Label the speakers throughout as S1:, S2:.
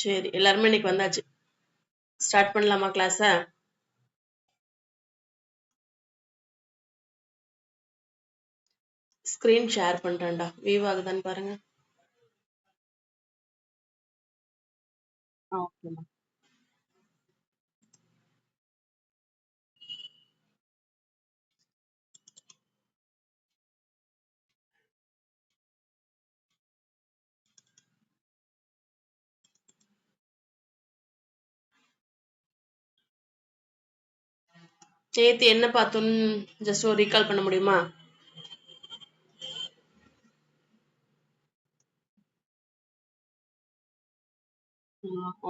S1: சரி, எல்லாருமே இன்னைக்கு வந்தாச்சு. ஸ்டார்ட் பண்ணலாமா கிளாஸ? Screen share பண்றேன்டா. வியூ ஆகுதான்னு பாருங்க. ஓகேம்மா. நேத்து என்ன பார்த்தோன்னு ஜஸ்ட் ஒரு ரீகால் பண்ண முடியுமா?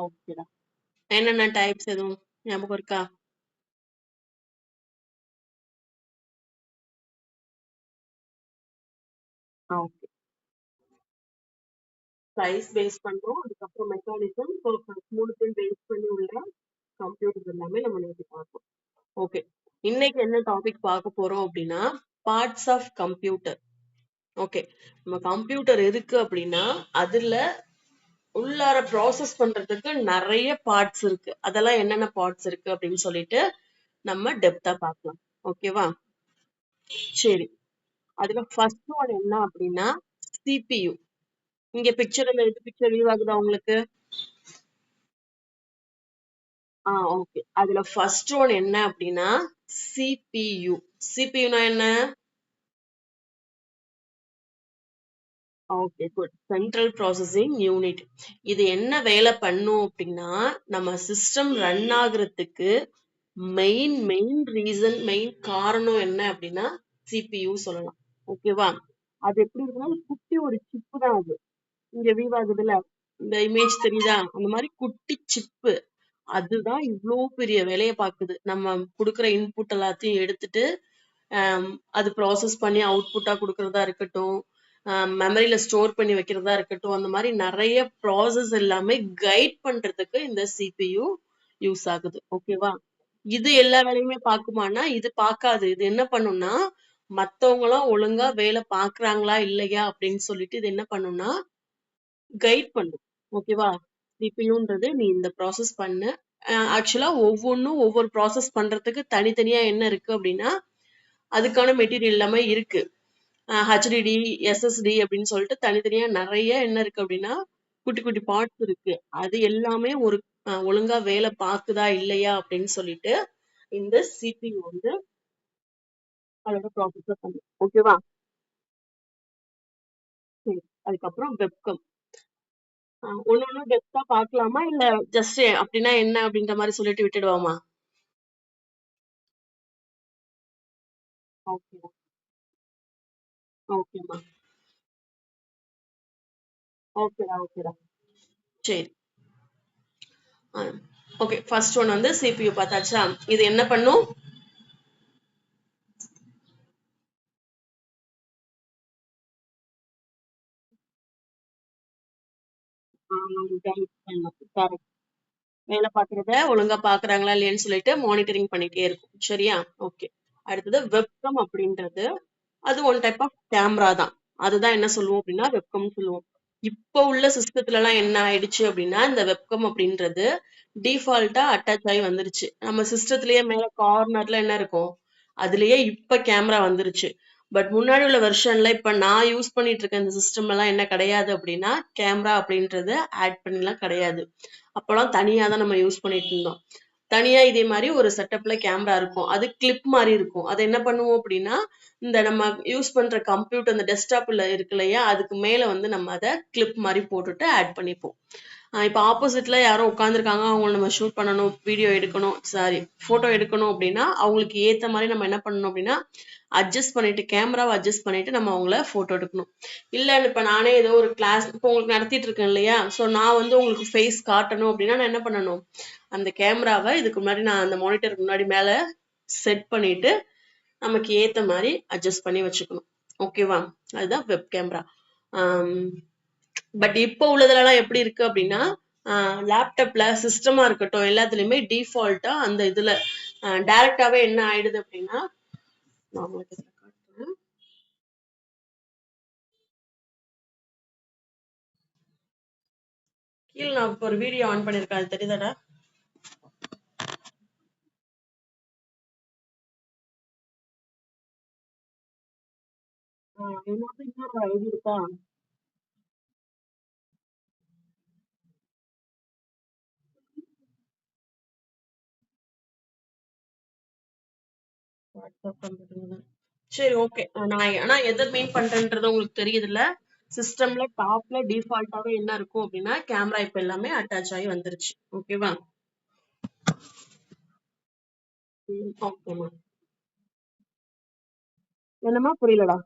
S1: ஓகேடா. என்னென்ன டைப்ஸ் எதுவும் ஞாபகம் இருக்கா? ஓகே. சைஸ் பேஸ் பண்றோம். அதுக்கப்புறம் மெக்கானிசம், பர்பஸ் மூணுத்தையும் பேஸ் பண்ணி உள்ள கம்ப்யூட்டர் எல்லாமே நம்ம நேத்து பார்த்தோம். ஓகே. இன்னைக்கு என்ன டாபிக் பார்க்க போறோம் அப்படின்னா, பார்ட்ஸ் ஆஃப் கம்ப்யூட்டர். ஓகே. நம்ம கம்ப்யூட்டர் இருக்கு அப்படின்னா அதுல உள்ளார ப்ராசஸ் பண்றதுக்கு நிறைய பார்ட்ஸ் இருக்கு. அதெல்லாம் என்னென்ன பார்ட்ஸ் இருக்கு அப்படின்னு சொல்லிட்டு நம்ம டெப்தா பார்க்கலாம். ஓகேவா? சரி. அதுல ஃபர்ஸ்ட் ஒன் என்ன அப்படின்னா சிபியு. இங்க பிக்சர்ல இருக்கு, பிக்சர் வியூ ஆகுதா உங்களுக்கு? ஓகே. அதுல ஃபர்ஸ்ட் ஒன் என்ன அப்படின்னா சிபியு. சிபியுனா என்ன? Okay, good. Central processing unit. இது என்ன வேலை பண்ணும் அப்படின்னா நம்ம சிஸ்டம் ரன் ஆகுறதுக்கு மெயின் ரீசன், மெயின் காரணம் என்ன அப்படின்னா சிபியு சொல்லலாம். ஓகேவா? அது எப்படி இருக்குன்னா குட்டி ஒரு சிப்பு தான் அது. இங்க வியூ ஆகுதுல, இந்த இமேஜ் தெரியுதா? அந்த மாதிரி குட்டி சிப்பு. அதுதான் இவ்ளோ பெரிய வேலையை பாக்குது. நம்ம குடுக்குற இன்புட் எல்லாத்தையும் எடுத்துட்டு அது ப்ராசஸ் பண்ணி அவுட்புட்டா குடுக்கறதா இருக்கட்டும், மெமரியில ஸ்டோர் பண்ணி வைக்கிறதா இருக்கட்டும், அந்த மாதிரி நிறைய ப்ராசஸ் எல்லாமே கைட் பண்றதுக்கு இந்த சிபியு யூஸ் ஆகுது. ஓகேவா? இது எல்லா வேலையுமே பாக்குமானா இது பாக்காது. இது என்ன பண்ணும்னா மத்தவங்க எல்லாம் ஒழுங்கா வேலை பாக்குறாங்களா இல்லையா அப்படின்னு சொல்லிட்டு இது என்ன பண்ணும்னா கைட் பண்ணும். ஓகேவா? சிபியுன்றது நீ இந்த ப்ராசஸ் பண்ணு. ஆக்சுவலா ஒவ்வொன்றும் ஒவ்வொரு ப்ராசஸ் பண்றதுக்கு தனித்தனியா என்ன இருக்கு அப்படின்னா அதுக்கான மெட்டீரியல் எல்லாமே இருக்கு. ஹெச்டிடி, எஸ்எஸ்டி அப்படின்னு சொல்லிட்டு தனித்தனியா நிறைய என்ன இருக்கு அப்படின்னா குட்டி குட்டி பார்ட்ஸ் இருக்கு. அது எல்லாமே ஒரு ஒழுங்கா வேலை பாக்குதா இல்லையா அப்படின்னு சொல்லிட்டு இந்த சிபியு வந்து அதோட ப்ராசஸர் பண்ணும். ஓகேவா? சரி. அதுக்கப்புறம் வெப்கம். ஒண்ணு ஒண்ணு டெப்தா பார்க்கலாமா இல்ல ஜஸ்ட் அப்படின்னா என்ன அப்படின்ற மாதிரி சொல்லிட்டு விட்டுடுவாமா? ஓகேடா. ஓகேம்மா. ஓகேடா. ஓகேடா. சரி. ஓகே. ஃபர்ஸ்ட் ஒன் வந்து சிபியு பார்த்தாச்சா? இது என்ன பண்ணும்? கைட் பண்ணும். கரெக்ட். வேலை பார்க்கறத ஒழுங்கா பார்க்கறாங்களா இல்லையான்னு சொல்லிட்டு மானிட்டரிங் பண்ணிட்டே இருக்கும். சரியா? ஓகே. அடுத்தது வெப்கம் அப்படின்றது அது ஒன் டைப் ஆஃப் கேமரா தான். அதுதான் என்ன சொல்லுவோம் அப்படின்னா வெப்கம்னு சொல்லுவோம். இப்போ உள்ள சிஸ்டத்துல எல்லாம் என்ன ஆயிடுச்சு அப்படின்னா இந்த வெப்கம் அப்படின்றது டிஃபால்ட்டா அட்டாச் ஆகி வந்துருச்சு. நம்ம சிஸ்டத்திலேயே மேல கார்னர்ல என்ன இருக்கும்? அதுலயே இப்ப கேமரா வந்துருச்சு. பட் முன்னாடி உள்ள வெர்ஷன்ல இப்ப நான் யூஸ் பண்ணிட்டு இருக்க இந்த சிஸ்டம் எல்லாம் என்ன கிடையாது அப்படின்னா கேமரா அப்படின்றது ஆட் பண்ணிலாம் கிடையாது. அப்போலாம் தனியா தான் நம்ம யூஸ் பண்ணிட்டு இருந்தோம். தனியா இதே மாதிரி ஒரு செட்டப்ல கேமரா இருக்கும். அது கிளிப் மாதிரி இருக்கும். அது என்ன பண்ணுவோம் அப்படின்னா இந்த நம்ம யூஸ் பண்ற கம்ப்யூட்டர் இந்த டெஸ்க்டாப்ல இருக்கு இல்லையா அதுக்கு மேல வந்து நம்ம அதை கிளிப் மாதிரி போட்டுட்டு ஆட் பண்ணிப்போம். இப்ப ஆப்போசிட்ல யாரோ உட்காந்துருக்காங்க, அவங்கள நம்ம ஷூட் பண்ணணும், வீடியோ எடுக்கணும், சாரி போட்டோ எடுக்கணும் அப்படின்னா அவங்களுக்கு ஏத்த மாதிரி நம்ம என்ன பண்ணணும் அப்படின்னா அட்ஜஸ்ட் பண்ணிட்டு கேமராவை அட்ஜஸ்ட் பண்ணிட்டு நம்ம அவங்கள போட்டோ எடுக்கணும். இல்ல இப்ப நானே ஏதோ ஒரு கிளாஸ் இப்போ உங்களுக்கு நடத்திட்டு இருக்கேன் இல்லையா, சோ நான் வந்து உங்களுக்கு ஃபேஸ் காட்டணும் அப்படின்னா நான் என்ன பண்ணணும், அந்த கேமராவை இதுக்கு முன்னாடி நான் அந்த மானிட்டருக்கு முன்னாடி மேல செட் பண்ணிட்டு நமக்கு ஏத்த மாதிரி அட்ஜஸ்ட் பண்ணி வச்சுக்கணும். ஓகேவா? அதுதான் வெப் கேமரா. பட் இப்போ உள்ளதுலாம் எப்படி இருக்கு அப்படின்னா லேப்டாப்ல சிஸ்டமா இருக்கட்டும் எல்லாத்துலயுமே டிஃபால்ட்டா அந்த இதுல டைரக்டாவே என்ன ஆயிடுது அப்படின்னா நான் உங்களுக்கு இதுல காட்டுறேன். கீழ நான் இப்ப ஒரு வீடியோ ஆன் பண்ணிருக்கேன், அது தெரியுதாடா? என்னோட இன்னொரு ஐடி இருக்கா? வாட்ஸ்அப் பண்றது. சரி, ஓகே. நான் ஆனா எதை மீன் பண்றேன்றது உங்களுக்கு தெரியுதுல்ல? சிஸ்டம்ல டாப்ல டிஃபால்ட்டாவே என்ன இருக்கும் அப்படின்னா கேமரா இப்ப எல்லாமே அட்டாச் ஆகி வந்துருச்சு. ஓகேவா? ஓகேமா. என்னமா புரியலடா?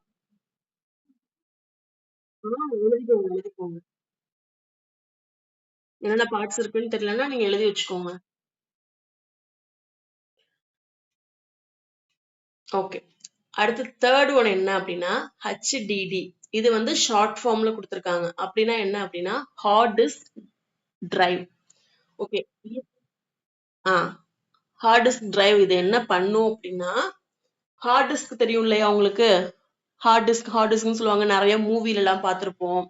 S1: எழுதிக்கோங்க, எழுதிக்கோங்க. என்னென்ன பார்ட்ஸ் இருக்குன்னு தெரியலன்னா நீங்க எழுதி வச்சுக்கோங்க. ஓகே. அடுத்து தேர்ட் ஒன் என்ன அப்படின்னா HDD. இது வந்து ஷார்ட் ஃபார்ம்ல கொடுத்துருக்காங்க. அப்படின்னா என்ன அப்படின்னா ஹார்ட் டிஸ்க் டிரைவ். ஓகே. ஆ ஹார்ட் டிஸ்க் டிரைவ் இது என்ன பண்ணும் அப்படின்னா ஹார்ட் டிஸ்க் தெரியும் இல்லையா உங்களுக்கு? ஹார்ட் டிஸ்க்னு சொல்லுவாங்க, நிறைய மூவில எல்லாம் பார்த்திருப்போம்.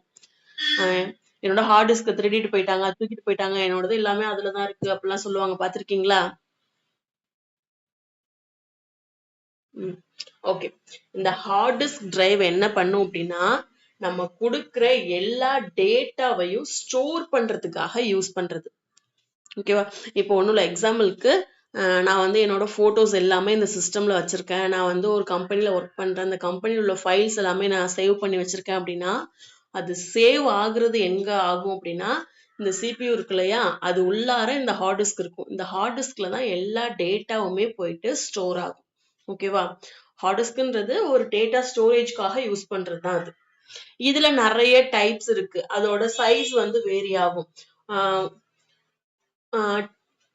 S1: என்னோட ஹார்ட் டிஸ்க் திருடிட்டு போயிட்டாங்க, தூக்கிட்டு போயிட்டாங்க, என்னோடது எல்லாமே அதுலதான் இருக்கு அப்படிலாம் சொல்லுவாங்க, பார்த்திருக்கீங்களா? ஓகே. இந்த ஹார்ட் டிஸ்க் டிரைவ் என்ன பண்ணும் அப்படின்னா நம்ம கொடுக்கிற எல்லா டேட்டாவையும் ஸ்டோர் பண்றதுக்காக யூஸ் பண்றது. ஓகேவா? இப்போ ஒண்ணும் இல்ல, எக்ஸாம்பிளுக்கு நான் வந்து என்னோட போட்டோஸ் எல்லாமே இந்த சிஸ்டம்ல வச்சிருக்கேன். நான் வந்து ஒரு கம்பெனில ஒர்க் பண்றேன். அந்த கம்பெனில உள்ள ஃபைல்ஸ் எல்லாமே நான் சேவ் பண்ணி வச்சிருக்கேன் அப்படின்னா அது சேவ் ஆகுறது எங்க ஆகும் அப்படின்னா இந்த CPU இருக்கு இல்லையா, அது உள்ளார இந்த ஹார்ட் டிஸ்க் இருக்கும். இந்த ஹார்ட் டிஸ்க்ல தான் எல்லா டேட்டாவுமே போயிட்டு ஸ்டோர் ஆகும். ஓகேவா? ஹார்ட் டிஸ்க்ன்றது ஒரு டேட்டா ஸ்டோரேஜ்க்காக யூஸ் பண்றது தான் அது. இதுல நிறைய டைப்ஸ் இருக்கு, அதோட சைஸ் வந்து வேரி ஆகும்.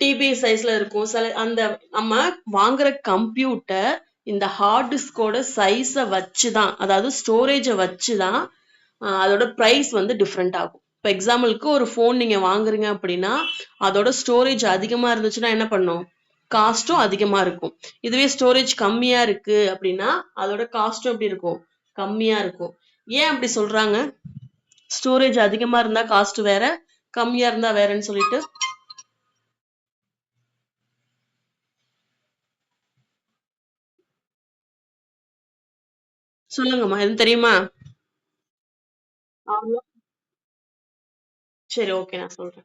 S1: டிபி சைஸ்ல இருக்கும் சில. அந்த நம்ம வாங்குற கம்ப்யூட்டர் இந்த ஹார்ட் டிஸ்கோட சைஸை வச்சுதான், அதாவது ஸ்டோரேஜை வச்சுதான் அதோட பிரைஸ் வந்து டிஃப்ரெண்ட் ஆகும். இப்போ எக்ஸாம்பிளுக்கு ஒரு ஃபோன் நீங்க வாங்குறீங்க அப்படின்னா அதோட ஸ்டோரேஜ் அதிகமா இருந்துச்சுன்னா என்ன பண்ணும்? காஸ்ட்டும் அதிகமா இருக்கும். இதுவே ஸ்டோரேஜ் கம்மியா இருக்கு அப்படின்னா அதோட காஸ்ட்டும் எப்படி இருக்கும்? கம்மியா இருக்கும். ஏன் அப்படி சொல்றாங்க? ஸ்டோரேஜ் அதிகமா இருந்தா காஸ்ட் வேற, கம்மியா இருந்தா வேறன்னு சொல்லிட்டு சொல்லுங்கம்மா, எதுவும் தெரியுமா? சரி, ஓகே, நான் சொல்றேன்.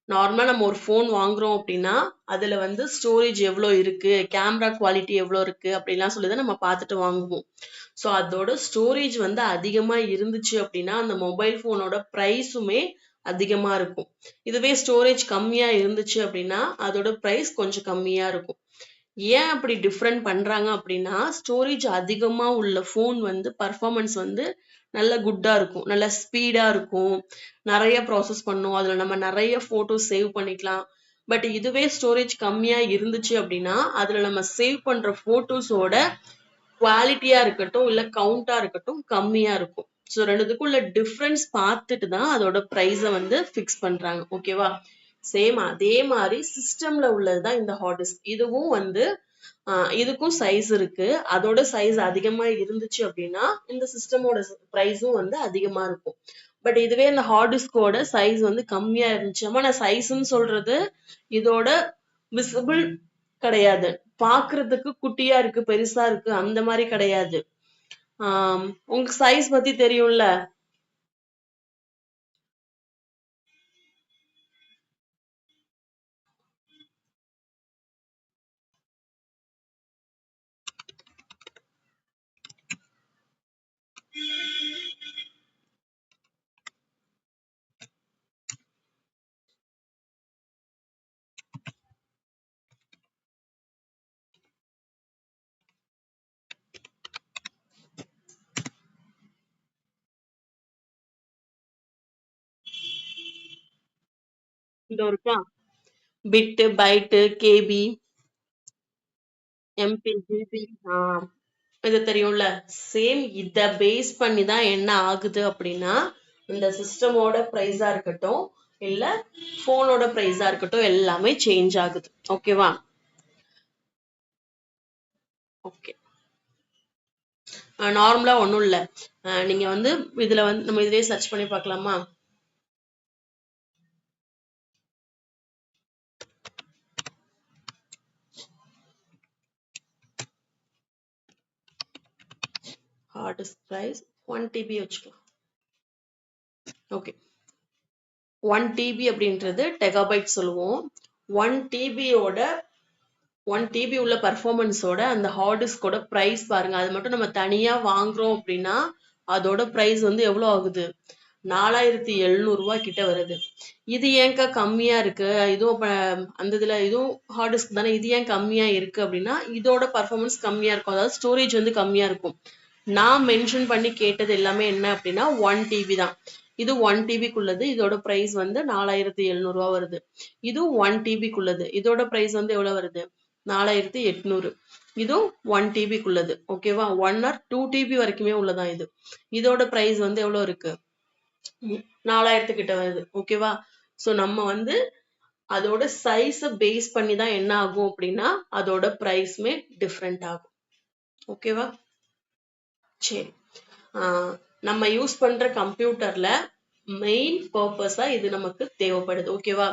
S1: நார்மலா நம்ம ஒரு ஃபோன் வாங்குறோம் அப்படின்னா அதுல வந்து ஸ்டோரேஜ் எவ்வளோ இருக்கு, கேமரா குவாலிட்டி எவ்வளோ இருக்கு அப்படிலாம் சொல்லிதான் நம்ம பார்த்துட்டு வாங்குவோம். ஸோ அதோட ஸ்டோரேஜ் வந்து அதிகமா இருந்துச்சு அப்படின்னா அந்த மொபைல் ஃபோனோட ப்ரைஸுமே அதிகமா இருக்கும். இதுவே ஸ்டோரேஜ் கம்மியா இருந்துச்சு அப்படின்னா அதோட ப்ரைஸ் கொஞ்சம் கம்மியா இருக்கும். ஏன் அப்படி டிஃப்ரெண்ட் பண்றாங்க அப்படின்னா ஸ்டோரேஜ் அதிகமா உள்ள ஃபோன் வந்து பர்ஃபார்மன்ஸ் வந்து நல்ல குட்டா இருக்கும், நல்ல ஸ்பீடா இருக்கும், நிறைய ப்ராசஸ் பண்ணும், அதுல நம்ம நிறைய போட்டோஸ் சேவ் பண்ணிக்கலாம். பட் இதுவே ஸ்டோரேஜ் கம்மியா இருந்துச்சு அப்படின்னா அதுல நம்ம சேவ் பண்ற போட்டோஸோட குவாலிட்டியா இருக்கட்டும் இல்ல கவுண்டா இருக்கட்டும் கம்மியா இருக்கும். ஸோ ரெண்டுத்துக்கும் உள்ள டிஃப்ரென்ஸ் பார்த்துட்டு தான் அதோட ப்ரைஸை வந்து ஃபிக்ஸ் பண்றாங்க. ஓகேவா? சேம் அதே மாதிரி சிஸ்டம்ல உள்ளதுதான் இந்த ஹார்ட் டிஸ்க். இதுவும் வந்து இதுக்கும் சைஸ் இருக்கு. அதோட சைஸ் அதிகமா இருந்துச்சு அப்படின்னா இந்த சிஸ்டமோட பிரைஸும் வந்து அதிகமா இருக்கும். பட் இதுவே இந்த ஹார்ட் டிஸ்கோட சைஸ் வந்து கம்மியா இருந்துச்சு. ஆமா, நான் சைஸ்ன்னு சொல்றது இதோட விசிபிள் கிடையாது, பாக்குறதுக்கு குட்டியா இருக்கு பெருசா இருக்கு அந்த மாதிரி கிடையாது. உங்க சைஸ் பத்தி தெரியும்ல? இந்த இருக்கா, பிட்டு பைட்டு கேபி எம்பி ஜிபி, இது தெரியும்ல? சேம் இத பேஸ் பண்ணி தான் என்ன ஆகுது அப்படின்னா இந்த சிஸ்டமோட பிரைஸா இருக்கட்டும் இல்ல போனோட பிரைஸா இருக்கட்டும் எல்லாமே சேஞ்ச் ஆகுது. ஓகேவா? ஓகே. நார்மலா ஒண்ணும் இல்ல, நீங்க வந்து இதுல வந்து நம்ம இதுலயே சர்ச் பண்ணி பார்க்கலாமா? ஹார்ட் டிஸ்க் பிரைஸ் 1 TB வச்சுக்கலாம். ஓகே, 1 TB அப்படின்றது டெகாபைட் சொல்லுவோம். 1 TB உள்ள பர்ஃபார்மன்ஸோட அந்த ஹார்ட் டிஸ்கோட பிரைஸ் பாருங்க. அது மட்டும் நம்ம தனியா வாங்குறோம் அப்படின்னா அதோட பிரைஸ் வந்து எவ்வளவு ஆகுது? 4700 ரூபாய் கிட்ட வருது. இது ஏன்க்கா கம்மியா இருக்கு? இதுவும் அந்த இதுல இதுவும் ஹார்ட் டிஸ்க் தானே, இது ஏன் கம்மியா இருக்கு அப்படின்னா இதோட பர்ஃபார்மன்ஸ் கம்மியா இருக்கும், அதாவது ஸ்டோரேஜ் வந்து கம்மியா இருக்கும். நான் மென்ஷன் பண்ணி கேட்டது எல்லாமே என்ன அப்படின்னா 1 TB தான். இது 1 TBக்குள்ளது, இதோட பிரைஸ் வந்து 4700 ரூபாய் வருது. இது 1 TBக்குள்ளது, இதோட பிரைஸ் வந்து எவ்வளவு வருது? 4800. இதுவும் 1 TBக்குள்ளது. ஓகேவா? 1 or 2 TB வரைக்குமே உள்ளதான் இது. இதோட பிரைஸ் வந்து எவ்வளவு இருக்கு? 4000 கிட்ட வருது. ஓகேவா? சோ நம்ம வந்து அதோட சைஸ பேஸ் பண்ணி தான் என்ன ஆகும் அப்படின்னா அதோட பிரைஸ்மே டிஃப்ரெண்ட் ஆகும். ஓகேவா? சரி, நம்ம யூஸ் பண்ற கம்ப்யூட்டர்ல மெயின் பர்பஸா இது நமக்கு தேவைப்படுது. ஓகேவா?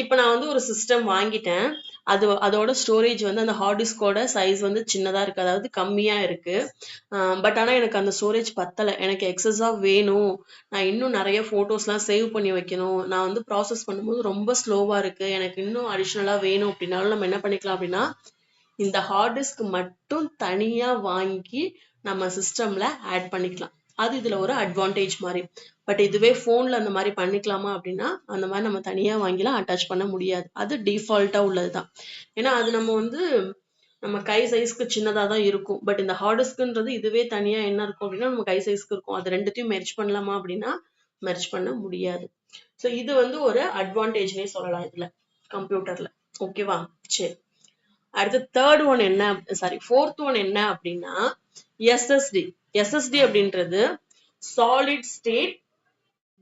S1: இப்ப நான் வந்து ஒரு சிஸ்டம் வாங்கிட்டேன். அதோட ஸ்டோரேஜ் வந்து அந்த ஹார்ட் டிஸ்கோட சைஸ் வந்து சின்னதா இருக்கு, அதாவது கம்மியா இருக்கு. பட் ஆனா எனக்கு அந்த ஸ்டோரேஜ் பத்தல, எனக்கு எக்ஸஸா வேணும், நான் இன்னும் நிறைய போட்டோஸ்லாம் சேவ் பண்ணி வைக்கணும், நான் வந்து ப்ராசஸ் பண்ணும்போது ரொம்ப ஸ்லோவா இருக்கு, எனக்கு இன்னும் அடிஷ்னலா வேணும் அப்படின்னாலும் நம்ம என்ன பண்ணிக்கலாம் அப்படின்னா இந்த ஹார்ட் டிஸ்க் மட்டும் தனியா வாங்கி நம்ம சிஸ்டம்ல ஆட் பண்ணிக்கலாம். அது இதுல ஒரு அட்வான்டேஜ் மாதிரி. பட் இதுவே போன்ல அந்த மாதிரி பண்ணிக்கலாமா அப்படின்னா அந்த மாதிரி நம்ம தனியா வாங்கிலாம் அட்டாச் பண்ண முடியாது. அது டிஃபால்ட்டா உள்ளதுதான். ஏன்னா அது நம்ம வந்து நம்ம கை சைஸ்க்கு சின்னதா தான் இருக்கும். பட் இந்த ஹார்ட் டிஸ்க்ன்றது இதுவே தனியா என்ன இருக்கும் அப்படின்னா நம்ம கை சைஸ்க்கு இருக்கும். அது ரெண்டுத்தையும் மெர்ஜ் பண்ணலாமா அப்படின்னா மெர்ஜ் பண்ண முடியாது. சோ இது வந்து ஒரு அட்வான்டேஜ்னே சொல்லலாம் இதுல கம்ப்யூட்டர்ல. ஓகேவா? சரி, அடுத்து தேர்ட் ஒன் என்ன, சாரி ஃபோர்த் ஒன் என்ன அப்படின்னா SSD. SSD அப்படின்றது சாலிட் ஸ்டேட்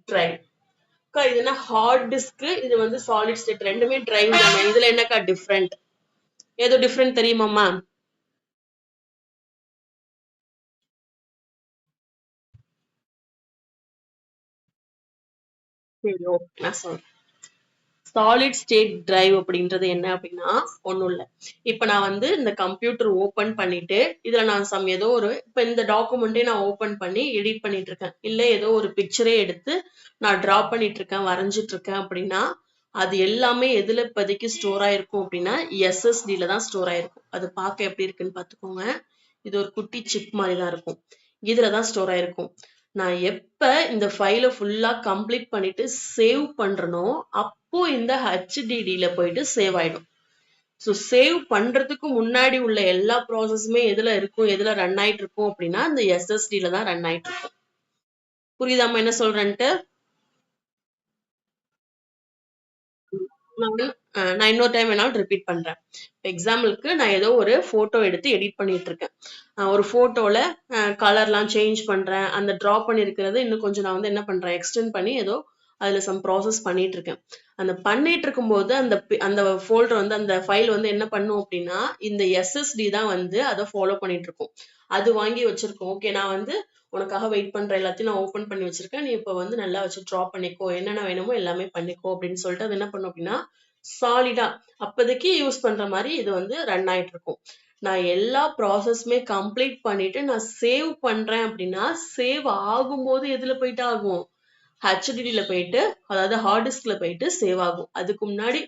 S1: டிரைவ். இது என்ன ஹார்ட் டிஸ்க், இது வந்து சாலிட் ஸ்டேட், ரெண்டுமே டிரைவ் தானே. இதுல என்னக்கா டிஃபரெண்ட்? ஏதோ டிஃபரெண்ட் தெரியுமாமா? சரி, ஓகே, நான் சொல்றேன். சாலிட் ஸ்டேட் டிரைவ் அப்படின்றது என்ன அப்படின்னா ஒண்ணும் இல்ல. இப்ப நான் வந்து இந்த கம்ப்யூட்டர் ஓபன் பண்ணிட்டு இதுல நான் ஏதோ ஒரு இப்ப இந்த டாக்குமெண்டே நான் ஓபன் பண்ணி எடிட் பண்ணிட்டு இருக்கேன், இல்ல ஏதோ ஒரு பிக்சரே எடுத்து நான் டிரா பண்ணிட்டு இருக்கேன், வரைஞ்சிட்டு இருக்கேன் அப்படின்னா அது எல்லாமே எதுல இப்போதைக்கு ஸ்டோர் ஆயிருக்கும் அப்படின்னா SSD தான் ஸ்டோர் ஆயிருக்கும். அது பார்க்க எப்படி இருக்குன்னு பாத்துக்கோங்க. இது ஒரு குட்டி சிப் மாதிரி தான் இருக்கும். இதுலதான் ஸ்டோர் ஆயிருக்கும். நான் எப்ப இந்த ஃபைலை ஃபுல்லா கம்ப்ளீட் பண்ணிட்டு சேவ் பண்றனோ அப்போ இந்த HDD போயிட்டு சேவ் ஆயிடும். ஸோ சேவ் பண்றதுக்கு முன்னாடி உள்ள எல்லா ப்ராசஸுமே எதுல இருக்கும், எதுல ரன் ஆயிட்டு இருக்கும் அப்படின்னா இந்த SSD தான் ரன் ஆயிட்டு இருக்கும். புரியுதாமா என்ன சொல்றேன்ட்டு? நான் இன்னொரு டைம் வேணாலும் ரிப்பீட் பண்றேன். எக்ஸாம்பிளுக்கு நான் ஏதோ ஒரு போட்டோ எடுத்து எடிட் பண்ணிட்டு இருக்கேன். ஒரு போட்டோல கலர்லாம் சேஞ்ச் பண்றேன், அந்த டிரா பண்ணிருக்கிறது இன்னும் கொஞ்சம் நான் வந்து என்ன பண்றேன், எக்ஸ்டெண்ட் பண்ணி ஏதோ அதுல சம் ப்ராசஸ் பண்ணிட்டு இருக்கேன். அந்த பண்ணிட்டு இருக்கும்போது அந்த ஃபோல்டர் வந்து அந்த ஃபைல் வந்து என்ன பண்ணும் அப்படின்னா இந்த SSD தான் வந்து அதை ஃபாலோ பண்ணிட்டு இருக்கும். அது வாங்கி வச்சிருக்கோம். ஓகே, நான் வந்து உனக்காக வெயிட் பண்ற எல்லாத்தையும் நான் ஓபன் பண்ணி வச்சிருக்கேன், நீ இப்ப வந்து நல்லா வச்சு டிரா பண்ணிக்கோ, என்னென்ன வேணுமோ எல்லாமே பண்ணிக்கோ அப்படின்னு சொல்லிட்டு அது என்ன பண்ணும் அப்படின்னா சாலிடா அப்போதைக்கு யூஸ் பண்ற மாதிரி இது வந்து ரன் ஆயிட்டு இருக்கும். நான் எல்லா ப்ராசஸுமே கம்ப்ளீட் பண்ணிட்டு நான் சேவ் பண்றேன் அப்படின்னா சேவ் ஆகும்போது எதுல போயிட்டு ஆகும், HDD போயிட்டு, அதாவது ஹார்ட் டிஸ்க்ல போயிட்டு சேவ் ஆகும். அதுக்கு முன்னாடி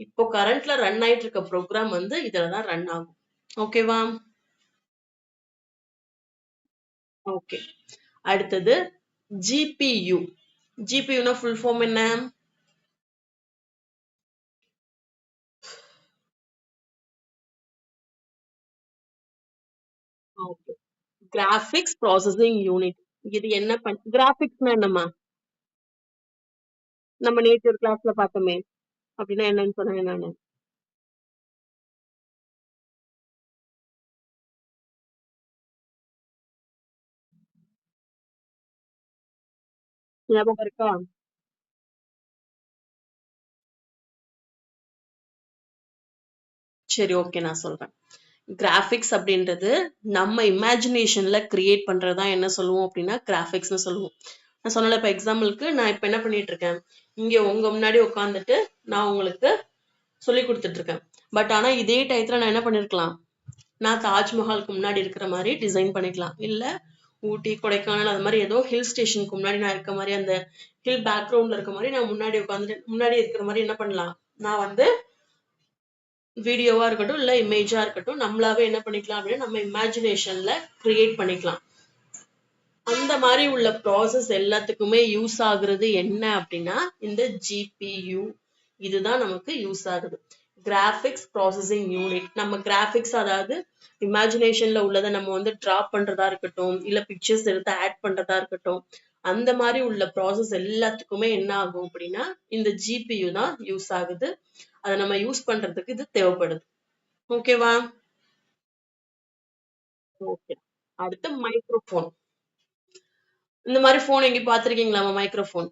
S1: இப்போ கரண்ட்ல ரன் ஆயிட்டு இருக்க ப்ரோக்ராம் வந்து இதுலதான் ரன் ஆகும். ஓகேவா? ஓகே, அடுத்தது GPU. GPU ஃபுல் ஃபார்ம் என்ன? Okay, graphics processing unit. இது என்ன கிராபிக்ஸ்னா என்னமா? நம்ம நேற்று ஒரு கிளாஸ்ல பார்த்தோமே, அப்படின்னா என்னன்னு சொன்னேன் நானு. ஞாபகம் இருக்கா? சரி, ஓகே, நான் சொல்றேன். கிராபிக்ஸ் அப்படின்றது நம்ம இமேஜினேஷன்ல கிரியேட் பண்றதுதான் என்ன சொல்லுவோம் அப்படின்னா கிராபிக்ஸ்னு சொல்லுவோம். நான் சொன்னல, இப்ப எக்ஸாம்பிளுக்கு நான் இப்ப என்ன பண்ணிட்டு இருக்கேன், இங்க உங்க முன்னாடி உட்காந்துட்டு நான் உங்களுக்கு சொல்லி கொடுத்துட்டு இருக்கேன். பட் ஆனா இதே டயத்துல நான் என்ன பண்ணிருக்கலாம், நான் தாஜ்மஹாலுக்கு முன்னாடி இருக்கிற மாதிரி டிசைன் பண்ணிக்கலாம், இல்ல ஊட்டி, கொடைக்கானல் அது மாதிரி ஏதோ ஹில் ஸ்டேஷனுக்கு முன்னாடி நான் இருக்க மாதிரி அந்த ஹில் பேக்ரவுண்ட்ல இருக்க மாதிரி நான் முன்னாடி உட்காந்துட்டு முன்னாடி இருக்கிற மாதிரி என்ன பண்ணலாம், நான் வந்து வீடியோவா இருக்கட்டும் இல்ல இமேஜா இருக்கட்டும் நம்மளாவே என்ன பண்ணிக்கலாம் அப்படின்னா நம்ம இமேஜினேஷன்ல கிரியேட் பண்ணிக்கலாம். அந்த மாதிரி உள்ள ப்ராசஸ் எல்லாத்துக்குமே யூஸ் ஆகுறது என்ன அப்படின்னா இந்த GPU. இதுதான் நமக்கு யூஸ் ஆகுது. Graphics processing unit. நம்ம கிராபிக்ஸ் அதாவது இமேஜினேஷன்ல உள்ளதை நம்ம வந்து டிரா பண்றதா இருக்கட்டும் இல்ல பிக்சர்ஸ் எடுத்து ஆட் பண்றதா இருக்கட்டும், அந்த மாதிரி உள்ள ப்ராசஸ் எல்லாத்துக்குமே என்ன ஆகும் அப்படின்னா இந்த GPU தான் யூஸ் ஆகுது. அதை நம்ம யூஸ் பண்றதுக்கு இது தேவைப்படுது. ஓகேவா? ஓகே. அடுத்து மைக்ரோஃபோன். இந்த மாதிரி போன் எங்க பாத்திருக்கீங்களா? மைக்ரோஃபோன்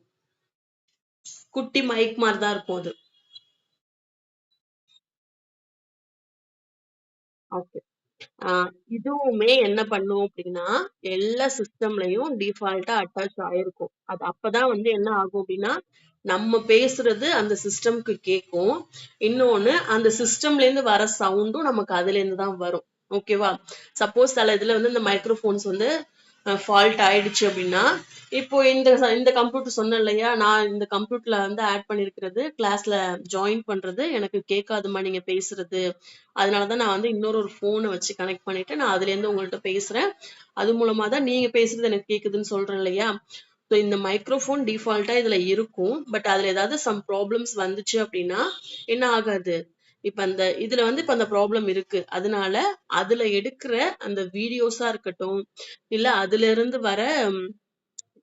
S1: குட்டி மைக் மாதிரி தான் இருக்கும் அது. ஓகே. இதுவுமே என்ன பண்ணும் அப்படின்னா எல்லா சிஸ்டம்லயும் டிஃபால்ட்டா அட்டாச் ஆயிருக்கும். அது அப்பதான் வந்து என்ன ஆகும் அப்படின்னா நம்ம பேசுறது அந்த சிஸ்டம்க்கு கேட்கும். இன்னொன்னு அந்த சிஸ்டம்ல இருந்து வர சவுண்டும் நமக்கு அதுல இருந்து தான் வரும். ஓகேவா? சப்போஸ் சில இதுல வந்து இந்த மைக்ரோஃபோன்ஸ் வந்து ஃபால்ட் ஆயிடுச்சு அப்படின்னா, இப்போ இந்த கம்ப்யூட்டர் சொன்னேன் இல்லையா, நான் இந்த கம்ப்யூட்டர்ல வந்து ஆட் பண்ணிருக்கிறது கிளாஸ்ல ஜாயின் பண்றது எனக்கு கேட்காதுமா நீங்க பேசுறது. அதனாலதான் நான் வந்து இன்னொரு ஒரு போனை வச்சு கனெக்ட் பண்ணிட்டு நான் அதுல இருந்து உங்கள்ட்ட பேசுறேன். அது மூலமா தான் நீங்க பேசுறது எனக்கு கேக்குதுன்னு சொல்றேன் இல்லையா. ஸோ இந்த மைக்ரோஃபோன் டிஃபால்ட்டா இதுல இருக்கும். பட் அதுல ஏதாவது சம் ப்ராப்ளம்ஸ் வந்துச்சு அப்படின்னா என்ன ஆகாது. இப்ப அந்த இதுல வந்து இப்ப அந்த ப்ராப்ளம் இருக்கு. அதனால அதுல எடுக்கிற அந்த வீடியோஸா இருக்கட்டும் இல்ல அதுல இருந்து வர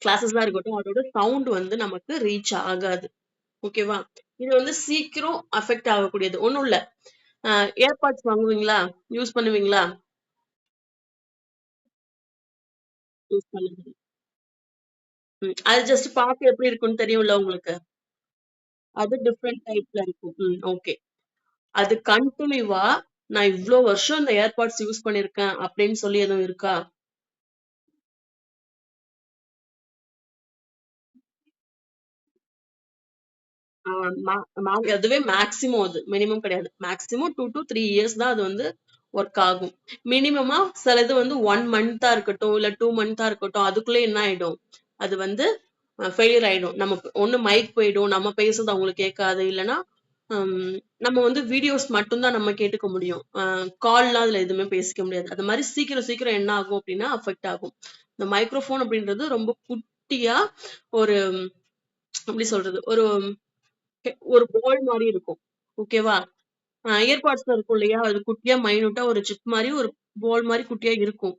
S1: கிளாஸஸா இருக்கட்டும் அதோட சவுண்ட் வந்து நமக்கு ரீச் ஆகாது. ஓகேவா? இது வந்து சீக்கிரம் அஃபெக்ட் ஆகக்கூடியது ஒண்ணும் இல்ல. ஏர்பாட்ஸ் வாங்குவீங்களா? யூஸ் பண்ணுவீங்களா? யூஸ் பண்ணுவீங்க. அது ஜஸ்ட் பார்க்க எப்படி இருக்கும்னு தெரியும்ல உங்களுக்கு? அது டிஃப்ரெண்ட் டைப்ல இருக்கும். ஓகே. அது கன்டினியூவா நான் இவ்ளோ வருஷம் இந்த ஏர்பாட்ஸ் யூஸ் பண்ணிருக்கேன் அப்படின்னு சொல்லி எதுவும் இருக்கா? அதுவே மேக்ஸிமம், அது மினிமம் கிடையாது. மேக்ஸிமம் 2 to 3 இயர்ஸ் தான் அது வந்து ஒர்க் ஆகும். மினிமமா சில இது வந்து 1 மந்த்தா இருக்கட்டும் இல்ல 2 மந்த்தா இருக்கட்டும் அதுக்குள்ள என்ன ஆயிடும், அது வந்து ஃபெயிலியர் ஆயிடும். நம்ம ஒண்ணு மைக் போயிடும், நம்ம பேசுறது அவங்களுக்கு கேட்காது. இல்லைன்னா நம்ம வந்து வீடியோஸ் மட்டும்தான் நம்ம கேட்டுக்க முடியும். கால்லாம் அதுல எதுவுமே பேசிக்க முடியாது. அது மாதிரி சீக்கிரம் சீக்கிரம் என்ன ஆகும் அப்படின்னா அஃபெக்ட் ஆகும். இந்த மைக்ரோஃபோன் அப்படின்றது ரொம்ப குட்டியா ஒரு எப்படி சொல்றது, ஒரு ஒரு பால் மாதிரி இருக்கும். ஓகேவா? இயர்பாட்ஸ்ல இருக்கும் இல்லையா, அது குட்டியா மைனூட்டா ஒரு சிப் மாதிரி ஒரு பால் மாதிரி குட்டியா இருக்கும்.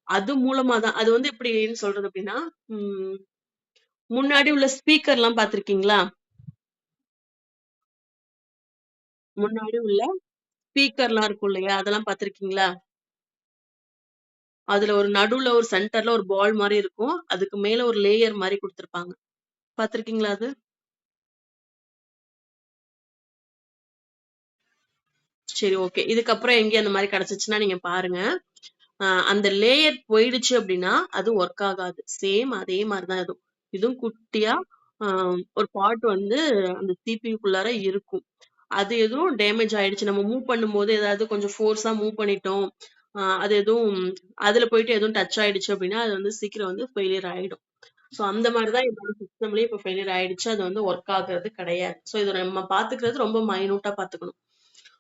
S1: அது மூலமா தான் அது வந்து எப்படின்னு சொல்றது அப்படின்னா, உம் முன்னாடி உள்ள ஸ்பீக்கர் எல்லாம் பாத்திருக்கீங்களா? முன்னாடி உள்ள ஸ்பீக்கர் எல்லாம் இருக்கும் இல்லையா, அதெல்லாம் பாத்திருக்கீங்களா? அதுல ஒரு நடுவுல ஒரு சென்டர்ல ஒரு பால் மாதிரி இருக்கும். அதுக்கு மேல ஒரு லேயர் மாதிரி கொடுத்திருப்பாங்க. பாத்திருக்கீங்களா அது? சரி, ஓகே. இதுக்கப்புறம் எங்க அந்த மாதிரி கிடைச்சிச்சுன்னா நீங்க பாருங்க. அந்த லேயர் போயிடுச்சு அப்படின்னா அது ஒர்க் ஆகாது. சேம் அதே மாதிரிதான் இதுவும். இதுவும் குட்டியா ஒரு பார்ட் வந்து அந்த சிபியூக்குள்ளார இருக்கும். அது எதுவும் டேமேஜ் ஆயிடுச்சு, நம்ம மூவ் பண்ணும்போது ஏதாவது கொஞ்சம் ஃபோர்ஸா மூவ் பண்ணிட்டோம், அது எதுவும் அதுல போயிட்டு எதுவும் டச் ஆயிடுச்சு அப்படின்னா அது வந்து சீக்கிரம் வந்து ஃபெயிலியர் ஆயிடும். சோ அந்த மாதிரிதான் என்னோட சிஸ்டம்லயே இப்ப ஃபெயிலியர் ஆயிடுச்சு. அது வந்து ஒர்க் ஆகுறது கிடையாது. சோ இதை நம்ம பாத்துக்கிறது ரொம்ப மைனூட்டா பாத்துக்கணும்.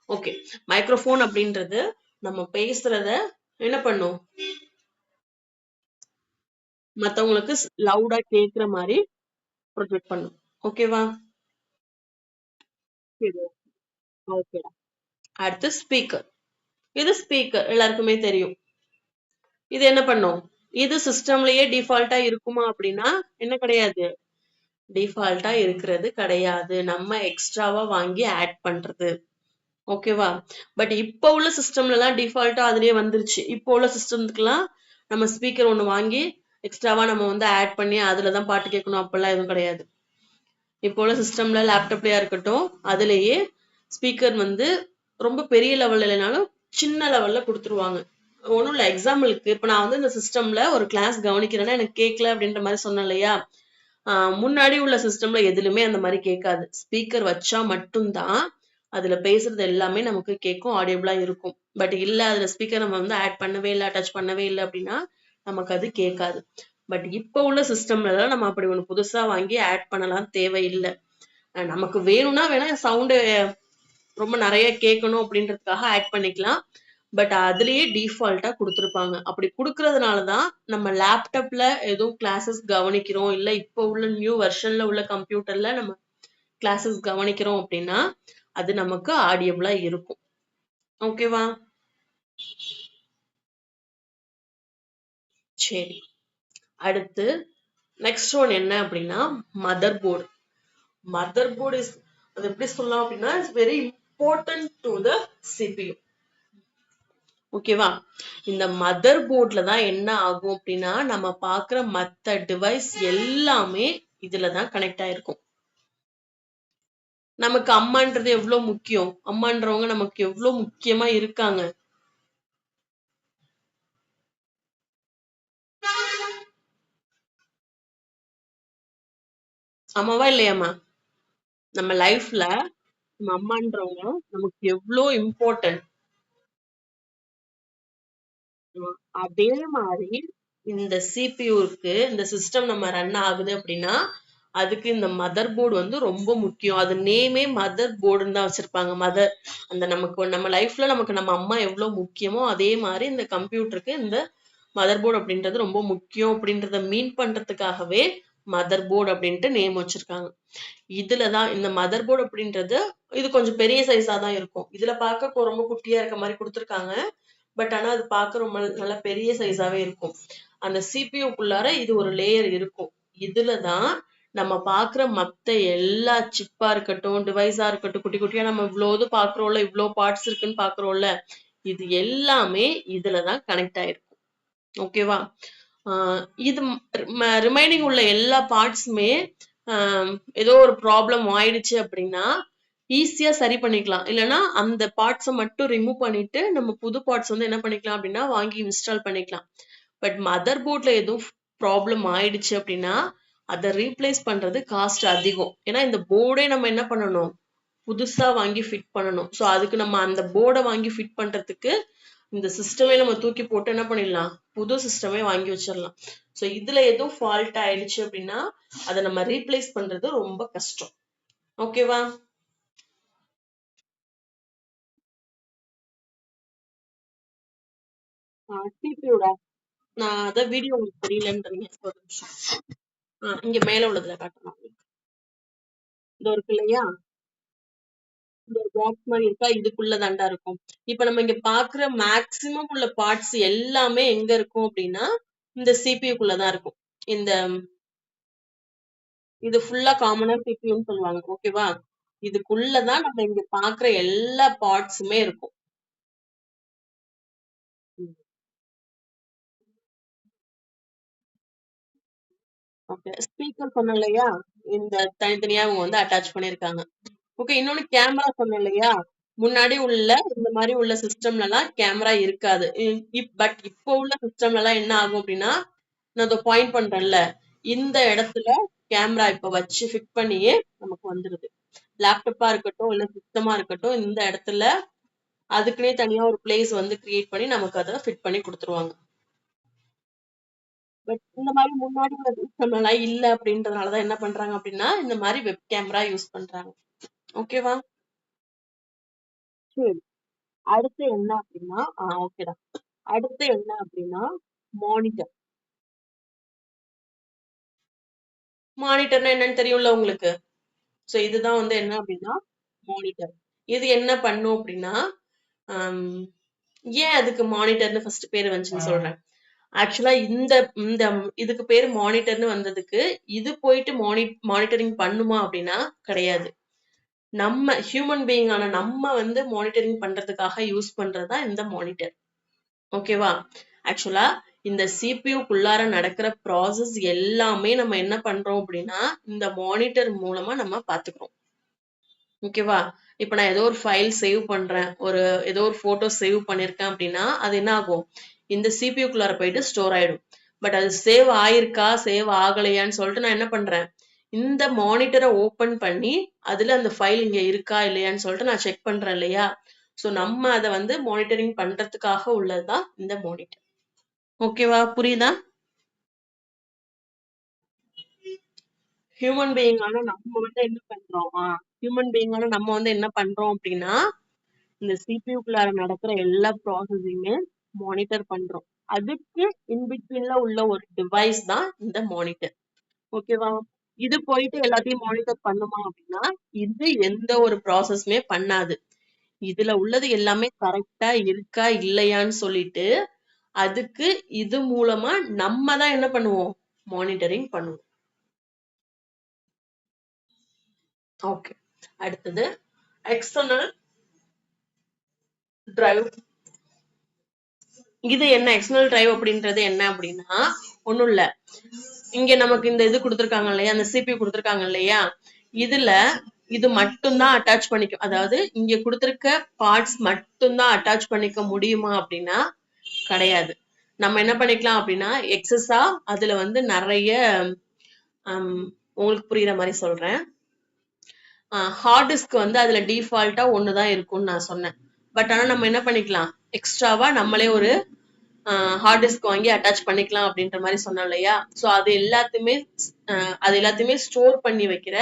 S1: ஓகே. மைக்ரோஃபோன் அப்படின்றது நம்ம பேசுறத என்ன பண்ணும், மத்தவங்களுக்கு லவுடா கேக்குற மாதிரி ப்ரொஜெக்ட் பண்ணும். ஓகேவா? சரி, ஓகே. அடுத்து ஸ்பீக்கர். இது ஸ்பீக்கர் எல்லாருக்குமே தெரியும். இது என்ன பண்ணும், இது சிஸ்டம்லயே டிஃபால்ட்டா இருக்குமா அப்படின்னா என்ன கிடையாது, டிஃபால்ட்டா இருக்கிறது கிடையாது. நம்ம எக்ஸ்ட்ராவா வாங்கி ஆட் பண்றது. ஓகேவா? பட் இப்ப உள்ள சிஸ்டம்ல எல்லாம் டிஃபால்ட்டா அதுலயே வந்துருச்சு. இப்போ உள்ள சிஸ்டம்க்குலாம் நம்ம ஸ்பீக்கர் ஒண்ணு வாங்கி எக்ஸ்ட்ராவா நம்ம வந்து ஆட் பண்ணி அதுலதான் பாட்டு கேட்கணும் அப்பெல்லாம் எதுவும் கிடையாது. இப்போ உள்ள சிஸ்டம்ல லேப்டாப்லயா இருக்கட்டும் அதுலயே ஸ்பீக்கர் வந்து ரொம்ப பெரிய லெவல்ல இல்லைனாலும் சின்ன லெவல்ல கொடுத்துருவாங்க. ஒண்ணும் இல்ல, எக்ஸாம்பிளுக்கு இப்ப நான் வந்து இந்த சிஸ்டம்ல ஒரு கிளாஸ் கவனிக்கிறேன்னா எனக்கு கேட்கல அப்படின்ற மாதிரி சொன்னேன் இல்லையா. முன்னாடி உள்ள சிஸ்டம்ல எதுலுமே அந்த மாதிரி கேட்காது. ஸ்பீக்கர் வச்சா மட்டும்தான் அதுல பேசுறது எல்லாமே நமக்கு கேட்கும், ஆடியபிளா இருக்கும். பட் இல்ல அதுல ஸ்பீக்கர் நம்ம வந்து ஆட் பண்ணவே இல்லை, டச் பண்ணவே இல்லை அப்படின்னா நமக்கு அது கேட்காது. பட் இப்ப உள்ள சிஸ்டம்ல நம்ம அப்படி ஒண்ணு புதுசா வாங்கி ஆட் பண்ணலாம் தேவையில்லை. நமக்கு வேணும்னா வேணா சவுண்டு ரொம்ப நிறைய கேட்கணும் அப்படின்றதுக்காக ஆட் பண்ணிக்கலாம். பட் அதுலயே டிஃபால்ட்டா கொடுத்துருப்பாங்க. அப்படி கொடுக்கறதுனாலதான் நம்ம லேப்டாப்ல ஏதோ கிளாஸஸ் கவனிக்கிறோம், இல்ல இப்ப உள்ள நியூ வெர்ஷன்ல உள்ள கம்ப்யூட்டர்ல நம்ம கிளாஸஸ் கவனிக்கிறோம் அப்படின்னா அது நமக்கு ஆடியபிளா இருக்கும். ஓகேவா? சரி, அடுத்து நெக்ஸ்ட் ஒன் என்ன அப்படின்னா mother board. Mother board is, அது எப்படி சொல்லலாம் அப்படின்னா it's very important to the CPU. ஓகேவா? இந்த மதர் போர்ட்ல தான் என்ன ஆகும் அப்படின்னா நம்ம பாக்குற மத்த டிவைஸ் எல்லாமே இதுலதான் கனெக்ட் ஆயிருக்கும். நமக்கு அம்மான்றது எவ்வளவு முக்கியம், அம்மான்றவங்க நமக்கு எவ்வளவு முக்கியமா இருக்காங்க. ஆமாவா இல்லையாமா? நம்ம லைஃப்ல நம்ம அம்மான்றவங்க நமக்கு எவ்வளவு இம்பார்ட்டன்ட். அதே மாதிரி இந்த சிபியூருக்கு இந்த சிஸ்டம் நம்ம ரன் ஆகுது அப்படின்னா அதுக்கு இந்த மதர் போர்டு வந்து ரொம்ப முக்கியம். அது நேமே மதர் போர்டுன்னு தான் வச்சிருப்பாங்க. மதர், அந்த நமக்கு நம்ம லைஃப்ல நமக்கு நம்ம அம்மா எவ்வளவு முக்கியமோ அதே மாதிரி இந்த கம்ப்யூட்டருக்கு இந்த மதர் போர்டு அப்படின்றது ரொம்ப முக்கியம் அப்படின்றத மீன் பண்றதுக்காகவே மதர் போர்டு அப்படின்ட்டு நேம் வச்சிருக்காங்க. இதுலதான் இந்த மதர் போர்டு அப்படின்றது இது கொஞ்சம் பெரிய சைஸா தான் இருக்கும். இதுல பார்க்க ரொம்ப குட்டியா இருக்க மாதிரி கொடுத்துருக்காங்க. பட் ஆனா அது பார்க்க ரொம்ப நல்லா பெரிய சைஸாவே இருக்கும். அந்த சிபியூக்குள்ளார இது ஒரு லேயர் இருக்கும். இதுலதான் நம்ம பாக்குற மத்த எல்லா சிப்பா இருக்கட்டும், டிவைஸா இருக்கட்டும், குட்டி குட்டியா நம்ம இவ்வளவு பாக்குறோம்ல, இவ்வளவு பார்ட்ஸ் இருக்குன்னு பாக்குறோம்ல, இது எல்லாமே இதுலதான் கனெக்ட் ஆயிருக்கும். ஓகேவா? இது ரிமைனிங் உள்ள எல்லா பார்ட்ஸுமே ஏதோ ஒரு ப்ராப்ளம் ஆயிடுச்சு அப்படின்னா ஈஸியா சரி பண்ணிக்கலாம். இல்லைன்னா அந்த பார்ட்ஸை மட்டும் ரிமூவ் பண்ணிட்டு நம்ம புது பார்ட்ஸ் வந்து என்ன பண்ணிக்கலாம் அப்படின்னா வாங்கி இன்ஸ்டால் பண்ணிக்கலாம். பட் மதர் போர்ட்ல எதுவும் ப்ராப்ளம் ஆயிடுச்சு அப்படின்னா அதை ரீப்ளேஸ் பண்றது காஸ்ட் அதிகம். ஏன்னா இந்த போர்டே நம்ம என்ன பண்ணணும், புதுசா வாங்கி ஃபிட் பண்ணணும். ஸோ அதுக்கு நம்ம அந்த போர்டை வாங்கி ஃபிட் பண்றதுக்கு இந்த சிஸ்டமே நம்ம தூக்கி போட்டு என்ன பண்ணிடலாம், புது சிஸ்டமே வாங்கி வச்சிடலாம். ஸோ இதுல எதுவும் ஃபால்ட் ஆயிடுச்சு அப்படின்னா அதை நம்ம ரீப்ளேஸ் பண்றது ரொம்ப கஷ்டம். ஓகேவா? சிபியூடா, நான் அதான் வீடியோ உங்களுக்கு தெரியலன்றீங்க. ஒரு நிமிஷம். இங்க மேல உள்ளதுல காட்டலாம். இந்த இருக்கு இல்லையா, இந்த பாக்ஸ் மாதிரி இருக்கா, இதுக்குள்ள தாண்டா இருக்கும். இப்ப நம்ம இங்க பாக்குற மேக்சிமம் உள்ள பார்ட்ஸ் எல்லாமே எங்க இருக்கும் அப்படின்னா இந்த சிபியூக்குள்ளதான் இருக்கும். இந்த இது ஃபுல்லா காமனா சிபியூன்னு சொல்லுவாங்க. ஓகேவா? இதுக்குள்ளதான் நம்ம இங்க பாக்குற எல்லா பார்ட்ஸுமே இருக்கும். ஓகே, ஸ்பீக்கர் சொன்னேன் இல்லையா, இந்த தனித்தனியா அவங்க வந்து அட்டாச் பண்ணிருக்காங்க. ஓகே, இன்னொன்னு கேமரா சொன்னேன் இல்லையா, முன்னாடி உள்ள இந்த மாதிரி உள்ள சிஸ்டம்ல எல்லாம் கேமரா இருக்காது. பட் இப்போ உள்ள சிஸ்டம்ல எல்லாம் என்ன ஆகும் அப்படின்னா நான் அதை பாயிண்ட் பண்றேன்ல, இந்த இடத்துல கேமரா இப்ப வச்சு ஃபிட் பண்ணியே நமக்கு வந்துருது. லேப்டாப்பா இருக்கட்டும் இல்ல சிஸ்டமா இருக்கட்டும், இந்த இடத்துல அதுக்குன்னே தனியா ஒரு பிளேஸ் வந்து கிரியேட் பண்ணி நமக்கு அதை ஃபிட் பண்ணி கொடுத்துருவாங்க. பட் இந்த மாதிரி முன்னாடி உள்ள சிஸ்டம் எல்லாம் இல்ல அப்படின்றதுனாலதான் என்ன பண்றாங்க அப்படின்னா இந்த மாதிரி வெப் கேமரா யூஸ் பண்றாங்க. ஓகேவா? சரி, அடுத்து என்ன அப்படின்னா ஓகேடா, அடுத்து என்ன அப்படின்னா மானிட்டர். மானிட்டர்னா என்னன்னு தெரியும்ல உங்களுக்கு? சோ இதுதான் வந்து என்ன அப்படின்னா மானிட்டர். இது என்ன பண்ணும் அப்படின்னா ஆம், ஏன் அதுக்கு மானிட்டர்னு ஃபர்ஸ்ட் பேர் வந்துச்சுன்னு சொல்றேன். ஆக்சுவலா இந்த இந்த இதுக்கு பேர் மானிட்டர்னு வந்ததுக்கு இது போயிட்டு மானிட்டரிங் பண்ணுமா அப்படின்னா கிடையாது. நம்ம ஹியூமன் பீயிங் ஆன நம்ம வந்து மானிட்டரிங் பண்றதுக்காக யூஸ் பண்றதுதான் இந்த மானிட்டர். ஓகேவா? ஆக்சுவலா இந்த சிபியூக்குள்ளார நடக்கிற ப்ராசஸ் எல்லாமே நம்ம என்ன பண்றோம் அப்படின்னா இந்த மானிட்டர் மூலமா நம்ம பாத்துக்கிறோம். ஓகேவா? இப்ப நான் ஏதோ ஒரு ஃபைல் சேவ் பண்றேன், ஏதோ ஒரு போட்டோ சேவ் பண்ணிருக்கேன் அப்படின்னா அது என்ன ஆகும், இந்த சிபியூக்குள்ளார போயிட்டு ஸ்டோர் ஆயிடும். பட் அது சேவ் ஆயிருக்கா சேவ் ஆகலையான்னு சொல்லிட்டு நான் என்ன பண்றேன், இந்த மானிட்டரை ஓபன் பண்ணி அதுல அந்த ஃபைல் இங்க இருக்கா இல்லையான்னு சொல்லிட்டு நான் செக் பண்றேன் இல்லையா. சோ நம்ம அதை வந்து மானிட்டரிங் பண்றதுக்காக உள்ளதுதான் இந்த மானிட்டர். ஓகேவா? புரியுதா? ஹியூமன் பீயிங்கான நம்ம வந்து என்ன பண்றோம்? ஹியூமன் பீயிங்கான நம்ம வந்து என்ன பண்றோம் அப்படின்னா, இந்த சிபியூக்குள்ளார நடக்கிற எல்லா ப்ராசஸையுமே மானிட்டர் பண்றோம். அதுக்கு இன் பிட்வீன்ல உள்ள ஒரு டிவைஸ் தான் இந்த மானிட்டர். ஓகேவா? இது போயிட்டு எல்லாத்தையும் மானிட்டர் பண்ணுமா அப்படின்னா, இது எந்த ஒரு ப்ராசஸுமே பண்ணாது. இதுல உள்ளது எல்லாமே கரெக்ட்டா இருக்கா, இல்லையான்னு சொல்லிட்டு, அதுக்கு இது மூலமா நம்ம தான் என்ன பண்ணுவோம்? மானிட்டரிங் பண்ணுவோம். ஓகே. அடுத்தது எக்ஸ்டர்னல் டிரைவ். இது என்ன எக்ஸ்டர்னல் டிரைவ் அப்படின்றது என்ன அப்படின்னா, ஒண்ணும் இல்ல. இங்க நமக்கு இந்த இது குடுத்திருக்காங்க இல்லையா, அந்த சிபியூ குடுத்திருக்காங்க இல்லையா, இதுல இது மட்டும்தான் அட்டாச் பண்ணிக்கும். அதாவது இங்க குடுத்திருக்க பார்ட்ஸ் மட்டும்தான் அட்டாச் பண்ணிக்க முடியுமா அப்படின்னா கிடையாது. நம்ம என்ன பண்ணிக்கலாம் அப்படின்னா எக்ஸஸா அதுல வந்து நிறைய உங்களுக்கு புரியுற மாதிரி சொல்றேன். ஹார்ட் டிஸ்க் வந்து அதுல டிஃபால்ட்டா ஒண்ணுதான் இருக்கும்னு நான் சொன்னேன். பட் ஆனா நம்ம என்ன பண்ணிக்கலாம், எக்ஸ்ட்ராவா நம்மளே ஒரு ஹார்ட் டிஸ்க் வாங்கி அட்டாச் பண்ணிக்கலாம் அப்படின்ற மாதிரி சொன்னோம் இல்லையா. சோ அது எல்லாத்தையுமே ஸ்டோர் பண்ணி வைக்கிற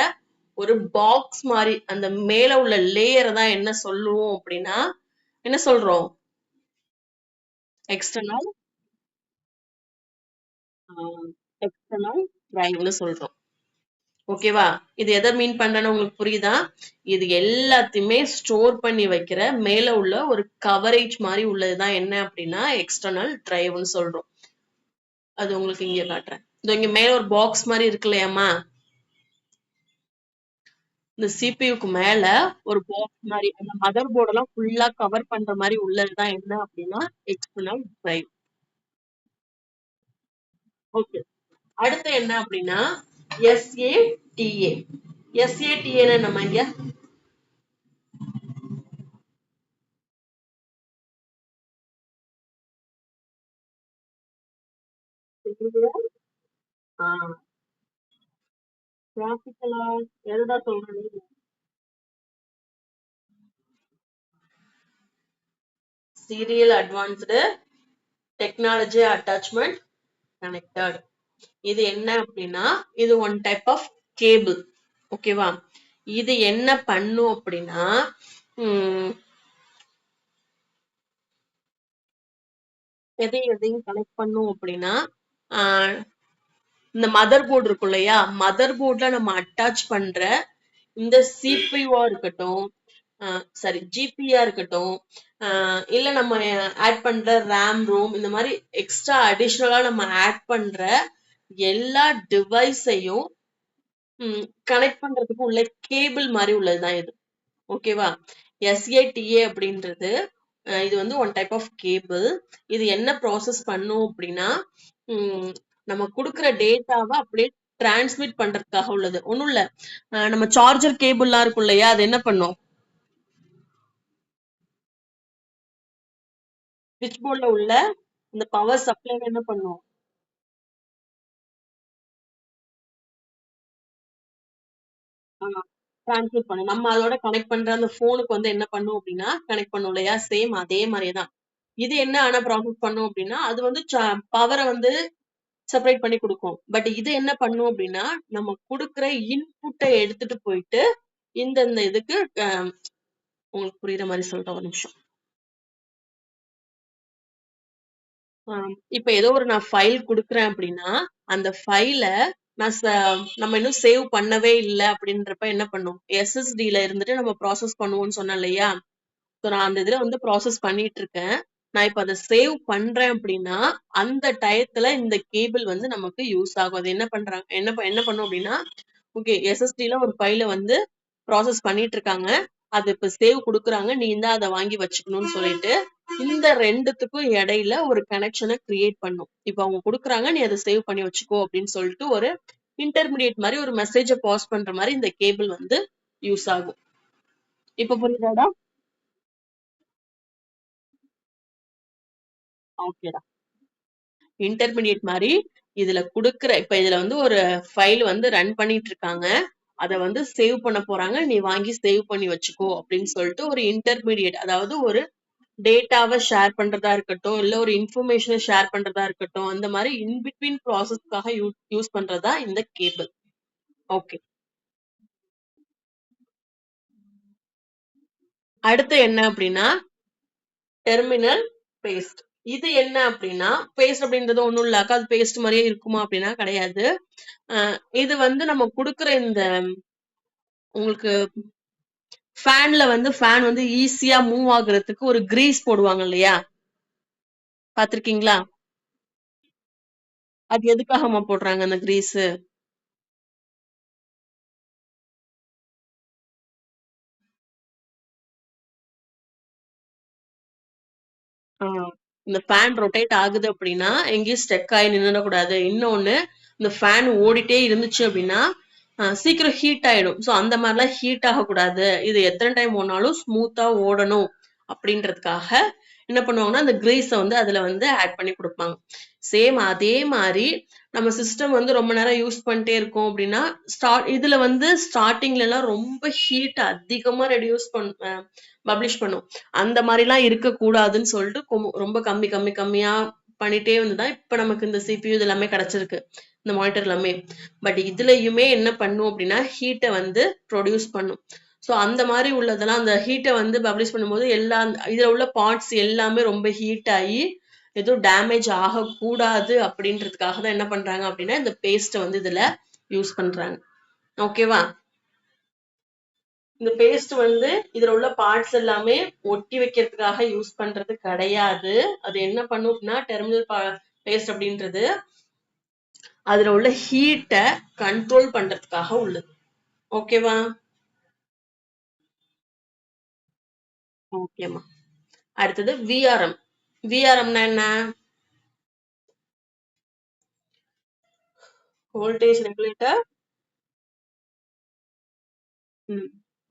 S1: ஒரு பாக்ஸ் மாதிரி அந்த மேல உள்ள லேயரை தான் என்ன சொல்லுவோம் அப்படின்னா, என்ன சொல்றோம்? எக்ஸ்டர்னல் எக்ஸ்டர்னல் டிரைவ்னு சொல்றோம். ஓகேவா? இது எதை மீன் பண்றேன்னு உங்களுக்கு புரியுதா? இது எல்லாத்தையுமே ஸ்டோர் பண்ணி வைக்கிற மேல உள்ள ஒரு கவரேஜ் மாதிரி உள்ளதுதான் என்ன அப்படின்னா எக்ஸ்டர்னல் டிரைவ்னு சொல்றோம். அது உங்களுக்கு இங்க காட்டுறேன். இங்க மேல ஒரு பாக்ஸ் மாதிரி இருக்கு இல்லையாமா, இந்த சிபியூக்கு மேல ஒரு பாக்ஸ் மாதிரி அந்த மதர் போர்டு எல்லாம் ஃபுல்லா கவர் பண்ற மாதிரி உள்ளதுதான் என்ன அப்படின்னா எக்ஸ்டர்னல் டிரைவ். ஓகே. அடுத்து என்ன அப்படின்னா எஸ்ஏடிஏ. எஸ்ஏடிஏ நம்ம இங்க கிராபிக்கலா எதுதான் சொல்றது? Serial advanced technology attachment connected. இது என்ன அப்படின்னா இது ஒன் டைப் ஆஃப் கேபிள். ஓகேவா? இது என்ன பண்ணும் அப்படின்னா எதையும் கனெக்ட் பண்ணும் அப்படின்னா இந்த மதர் போர்டு இருக்கும் இல்லையா, மதர் போர்ட்ல நம்ம அட்டாச் பண்ற இந்த சிபியூவா இருக்கட்டும், சாரி ஜிபியா இருக்கட்டும், இல்ல நம்ம ஆட் பண்ற ரேம் ரோம் இந்த மாதிரி எக்ஸ்ட்ரா அடிஷனலா நம்ம ஆட் பண்ற எல்லா டிவைஸையும் கனெக்ட் பண்றதுக்கு உள்ள கேபிள் மாதிரி உள்ளதுதான் இது. ஓகேவா? எஸ்ஏடிஏ அப்படின்றது இது வந்து ஒன் டைப் ஆஃப் கேபிள். இது என்ன ப்ராசஸ் பண்ணும் அப்படின்னா நம்ம கொடுக்குற டேட்டாவை அப்படியே டிரான்ஸ்மிட் பண்றதுக்காக உள்ளது. ஒண்ணும் இல்ல, நம்ம சார்ஜர் கேபிள்லாம் இருக்கும் இல்லையா, அது என்ன பண்ணும்? ஸ்விட்ச் போர்ட்ல உள்ள இந்த பவர் சப்ளை என்ன பண்ணும்? டிரான்ஸ்மிட் பண்ணும். நம்ம அதோட கனெக்ட் பண்ற அந்த போனுக்கு வந்து என்ன பண்ணும் அப்படின்னா கனெக்ட் பண்ணும் இல்லையா, சேம் அதே மாதிரிதான். இது என்ன ஆனா ப்ராசஸ் பண்ணும் அப்படின்னா அது வந்து பவரை வந்து செப்பரேட் பண்ணி கொடுக்கும். பட் இது என்ன பண்ணும் அப்படின்னா நம்ம கொடுக்குற இன்புட்டை எடுத்துட்டு போயிட்டு இந்த இதுக்கு உங்களுக்கு புரியுற மாதிரி சொல்றேன், ஒரு நிமிஷம். இப்ப ஏதோ ஒரு நான் ஃபைல் குடுக்குறேன் அப்படின்னா அந்த ஃபைல நம்ம இன்னும் சேவ் பண்ணவே இல்லை அப்படின்றப்ப என்ன பண்ணும், எஸ்எஸ்டில இருந்துட்டு நம்ம ப்ராசஸ் பண்ணுவோம்னு சொன்னேன் இல்லையா. ஸோ நான் அந்த இதுல வந்து ப்ராசஸ் பண்ணிட்டு இருக்கேன். நான் இப்ப அதை சேவ் பண்றேன் அப்படின்னா அந்த டயத்துல இந்த கேபிள் வந்து நமக்கு யூஸ் ஆகும். அது என்ன பண்றாங்க என்ன பண்ணும் அப்படின்னா, ஓகே எஸ்எஸ்டில ஒரு ஃபைல வந்து ப்ராசஸ் பண்ணிட்டு இருக்காங்க, அது இப்ப சேவ் குடுக்குறாங்க, நீ தான் அதை வாங்கி வச்சுக்கணும்னு சொல்லிட்டு இந்த ரெண்டுத்துக்கும் இடையில ஒரு கனெக்ஷனை கிரியேட் பண்ணும். இப்ப அவங்க குடுக்குறாங்க, நீ அதை சேவ் பண்ணி வச்சுக்கோ அப்படின்னு சொல்லிட்டு ஒரு இன்டர்மீடியட் மாதிரி ஒரு மெசேஜை பாஸ் பண்ற மாதிரி இந்த கேபிள் வந்து யூஸ் ஆகும். இப்ப புரியுதாடா? ஓகேடா. இன்டர்மீடியட் மாதிரி இதுல குடுக்குற இப்ப இதுல வந்து ஒரு ஃபைல் வந்து ரன் பண்ணிட்டு இருக்காங்க, அதை வந்து சேவ் பண்ண போறாங்க, நீ வாங்கி சேவ் பண்ணி வச்சுக்கோ அப்படின்னு சொல்லிட்டு ஒரு இன்டர்மீடியட், அதாவது ஒரு டேட்டாவை ஷேர் பண்றதா இருக்கட்டும், இல்ல ஒரு இன்ஃபர்மேஷனை ஷேர் பண்றதா இருக்கட்டும், அந்த மாதிரி இன் பிட்வீன் ப்ராசஸ்க்காக யூஸ் பண்றதா இந்த கேபிள். ஓகே. அடுத்து என்ன அப்படின்னா டெர்மினல் பேஸ்ட். இது என்ன அப்படின்னா பேஸ்ட் அப்படின்றது ஒண்ணும் இல்ல அது பேஸ்ட் மாதிரியே இருக்குமா அப்படின்னா கிடையாது. இது வந்து நம்ம கொடுக்குற இந்த உங்களுக்கு ஃபேன்ல வந்து ஃபேன் வந்து ஈஸியா மூவ் ஆகுறதுக்கு ஒரு கிரீஸ் போடுவாங்க இல்லையா, பாத்திருக்கீங்களா? அது எதுக்காகமா போடுறாங்க அந்த கிரீஸ்? இந்த ஃபேன் ரொட்டேட் ஆகுது அப்படின்னா எங்கேயும் ஸ்டெக் ஆகி நின்னுடக்கூடாது. இன்னொன்னு இந்த ஃபேன் ஓடிட்டே இருந்துச்சு அப்படின்னா சீக்கிரம் ஹீட் ஆயிடும். ஸோ அந்த மாதிரிலாம் ஹீட் ஆகக்கூடாது. இது எத்தனை டைம் ஓடினாலும் ஸ்மூத்தா ஓடணும் அப்படின்றதுக்காக என்ன பண்ணுவாங்கன்னா அந்த கிரீஸை வந்து அதுல வந்து ஆட் பண்ணி கொடுப்பாங்க. சேம் அதே மாதிரி நம்ம சிஸ்டம் வந்து ரொம்ப நேரம் யூஸ் பண்ணிட்டே இருக்கோம் அப்படின்னா இதுல வந்து ஸ்டார்டிங்ல எல்லாம் ரொம்ப ஹீட் அதிகமா ரெடியூஸ் பப்ளிஷ் பண்ணும். அந்த மாதிரிலாம் இருக்கக்கூடாதுன்னு சொல்லிட்டு ரொம்ப கம்மி கம்மி கம்மியா பண்ணிட்டே வந்துதான் இப்ப நமக்கு இந்த CPU இது எல்லாமே கிடைச்சிருக்கு, இந்த மானிட்டர் எல்லாமே. பட் இதுலயுமே என்ன பண்ணும் அப்படின்னா ஹீட்டை வந்து ப்ரொடியூஸ் பண்ணும். ஸோ அந்த மாதிரி உள்ளதெல்லாம் அந்த ஹீட்டை வந்து பப்ளிஷ் பண்ணும்போது எல்லா இதுல உள்ள பார்ட்ஸ் எல்லாமே ரொம்ப ஹீட் ஆகி எதுவும் டேமேஜ் ஆகக்கூடாது அப்படின்றதுக்காக தான் என்ன பண்றாங்க அப்படின்னா இந்த பேஸ்ட்டை வந்து இதுல யூஸ் பண்றாங்க. ஓகேவா? இந்த பேஸ்ட் வந்து இதுல உள்ள பார்ட்ஸ் எல்லாமே ஒட்டி வைக்கிறதுக்காக யூஸ் பண்றது கிடையாது. அது என்ன பண்ணும் அப்படின்னா டெர்மினல் பேஸ்ட் அப்படின்றது அதுல உள்ள ஹீட்டை கண்ட்ரோல் பண்றதுக்காக உள்ளது. ஓகேவா? ஓகேமா. அடுத்தது விஆர்எம். விஆர்எம்னா என்ன? Voltage regulator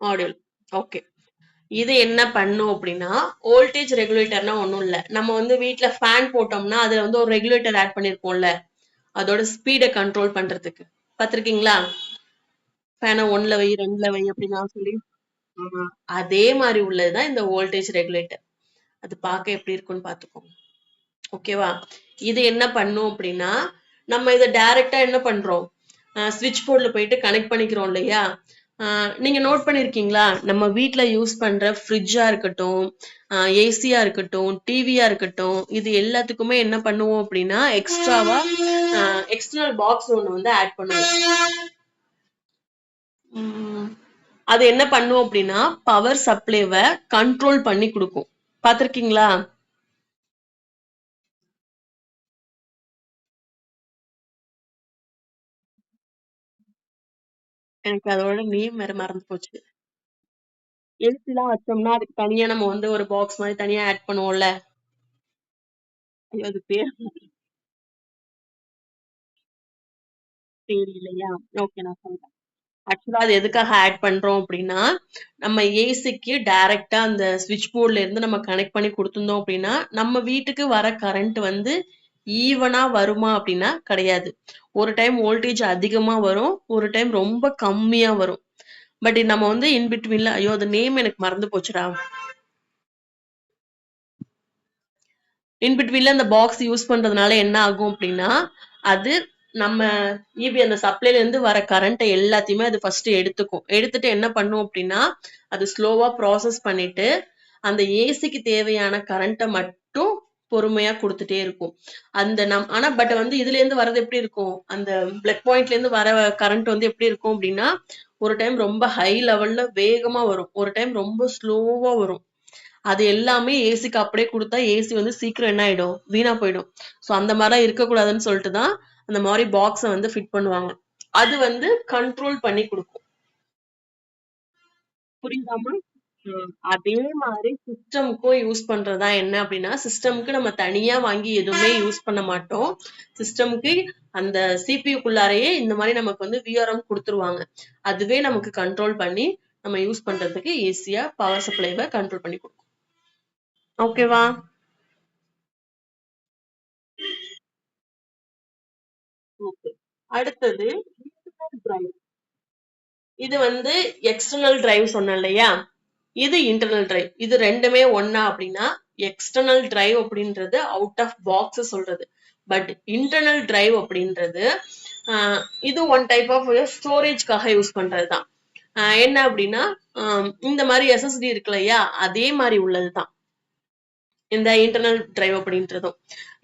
S1: module. ஓகே. இது என்ன பண்ணும் அப்படின்னா வோல்டேஜ் ரெகுலேட்டர்னா ஒண்ணும் இல்ல. நம்ம வந்து வீட்டுல ஃபேன் போட்டோம்னா அதுல வந்து ஒரு ரெகுலேட்டர் ஆட் பண்ணிருப்போம்ல, அதோட ஸ்பீடை கண்ட்ரோல் பண்றதுக்கு. பாத்திருக்கீங்களா? ஃபேனை 1ல வை 2ல வை அப்படின்னா சொல்லி அதே மாதிரி உள்ளதுதான் இந்த வோல்டேஜ் ரெகுலேட்டர். அது பார்க்க எப்படி இருக்குன்னு பாத்துக்கோங்க. ஓகேவா? இது என்ன பண்ணும் அப்படின்னா நம்ம இதை டைரக்டா என்ன பண்றோம், ஸ்விட்ச் போர்ட்ல போயிட்டு கனெக்ட் பண்ணிக்கிறோம் இல்லையா? நீங்க நோட் பண்ணிருக்கீங்களா நம்ம வீட்டுல யூஸ் பண்ற ஃப்ரிட்ஜா இருக்கட்டும், ஏசியா இருக்கட்டும், டிவியா இருக்கட்டும், இது எல்லாத்துக்குமே என்ன பண்ணுவோம் அப்படின்னா எக்ஸ்ட்ராவா எக்ஸ்டர்னல் பாக்ஸ் ஒண்ணு வந்து ஆட் பண்ணுவோம். அது என்ன பண்ணும் அப்படின்னா பவர் சப்ளைவை கண்ட்ரோல் பண்ணி கொடுக்கும். பாத்திருக்கீங்களா? எனக்கு அதோட நேம் வேற மறந்து போச்சு. ஏசிலாம் வச்சோம்னா அதுக்கு தனியா நம்ம வந்து ஒரு பாக்ஸ் மாதிரி தனியா ஆட் பண்ணுவோம்ல. ஐயோ அது பேர் தெரியலையா? ஓகே நான் சொல்றேன். ஆக்சுவலா அது எதுக்காக ஆட் பண்றோம் அப்படின்னா நம்ம ஏசிக்கு டைரக்டா அந்த ஸ்விட்ச் போர்ட்ல இருந்து நம்ம கனெக்ட் பண்ணி கொடுத்துருந்தோம் அப்படின்னா நம்ம வீட்டுக்கு வர கரண்ட் வந்து ஈவனா வருமா அப்படின்னா கிடையாது. ஒரு டைம் வோல்டேஜ் அதிகமா வரும், ஒரு டைம் ரொம்ப கம்மியா வரும். பட் நம்ம வந்து இன் பிட்வீன்ல ஐயோ அது நேம் எனக்கு மறந்து போச்சுடா. இன் பிட்வீன்ல அந்த பாக்ஸ் யூஸ் பண்றதுனால என்ன ஆகும் அப்படின்னா அது நம்ம இபி அந்த சப்ளைல இருந்து வர கரண்ட் எல்லாத்தையுமே அது ஃபர்ஸ்ட் எடுத்துக்கும். எடுத்துட்டு என்ன பண்ணும் அப்படின்னா அது ஸ்லோவா ப்ராசஸ் பண்ணிட்டு அந்த ஏசிக்கு தேவையான கரண்ட்டை மட்டும் பொறுமையா கொடுத்துட்டே இருக்கும். அந்த ஆனா பட் வந்து இதுல இருந்து வர்றது எப்படி இருக்கும், அந்த பிளக் பாயிண்ட்ல இருந்து வர கரண்ட் வந்து எப்படி இருக்கும் அப்படின்னா ஒரு டைம் ரொம்ப ஹை லெவல்ல வேகமா வரும், ஒரு டைம் ரொம்ப ஸ்லோவா வரும். அது எல்லாமே ஏசிக்கு அப்படியே கொடுத்தா ஏசி வந்து சீக்கிரம் என்ன ஆயிடும், வீணா போயிடும். சோ அந்த மாதிரிலாம் இருக்கக்கூடாதுன்னு சொல்லிட்டு தான் அந்த மாதிரி பாக்ஸை வந்து ஃபிட் பண்ணுவாங்க. அது வந்து கண்ட்ரோல் பண்ணி கொடுக்கும். புரியுதாமா? அதே மாதிரி சிஸ்டம்க்கும் யூஸ் பண்றதா என்ன அப்படின்னா சிஸ்டம்க்கு நம்ம தனியா வாங்கி எதுவுமே யூஸ் பண்ண மாட்டோம். சிஸ்டம்க்கு அந்த சிபியூக்குள்ளாரையே இந்த மாதிரி நமக்கு வந்து விஆர்எம் கொடுத்துருவாங்க. அதுவே நமக்கு கண்ட்ரோல் பண்ணி நம்ம யூஸ் பண்றதுக்கு ஈஸியா பவர் சப்ளைவை கண்ட்ரோல் பண்ணி கொடுக்கும். ஓகேவா? அடுத்தது டிரைவ். இது வந்து எக்ஸ்டர்னல் டிரைவ் சொன்னேன் இல்லையா, இது இன்டர்னல் டிரைவ். இது ரெண்டுமே ஒண்ணா அப்படின்னா எக்ஸ்டர்னல் டிரைவ் அப்படின்றது அவுட் ஆஃப் பாக்ஸ் சொல்றது. பட் இன்டர்னல் டிரைவ் அப்படின்றது இது ஒன் டைப் ஆஃப் ஸ்டோரேஜ்காக யூஸ் பண்றதுதான். என்ன அப்படின்னா இந்த மாதிரி எஸ்எஸ்டி இருக்கு இல்லையா, அதே மாதிரி உள்ளதுதான் இந்த இன்டர்னல் டிரைவ் அப்படின்றதும்.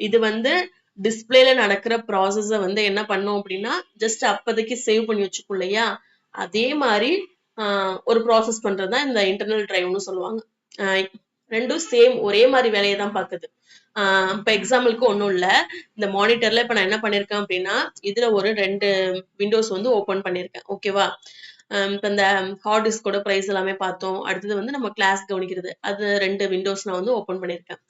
S1: இது வந்து டிஸ்பிளேல நடக்கிற ப்ராசஸ வந்து என்ன பண்ணும் அப்படின்னா ஜஸ்ட் அப்போதைக்கு சேவ் பண்ணி வச்சுக்கும் இல்லையா, அதே மாதிரி ஒரு ப்ராசஸ் பண்றதுதான் இந்த இன்டர்னல் டிரைவ்னு சொல்லுவாங்க. ரெண்டும் சேம் ஒரே மாதிரி வேலையை தான் பாக்குது. இப்ப எக்ஸாம்பிளுக்கு ஒன்றும் இல்லை, இந்த மானிட்டர்ல இப்ப நான் என்ன பண்ணிருக்கேன் அப்படின்னா இதுல ஒரு 2 விண்டோஸ் வந்து ஓபன் பண்ணிருக்கேன். ஓகேவா, இப்ப இந்த ஹார்ட் டிஸ்கோட பிரைஸ் எல்லாமே பார்த்தோம். அடுத்தது வந்து நம்ம கிளாஸ் கவனிக்கிறது, அது 2 விண்டோஸ் நான் வந்து ஓபன் பண்ணிருக்கேன்.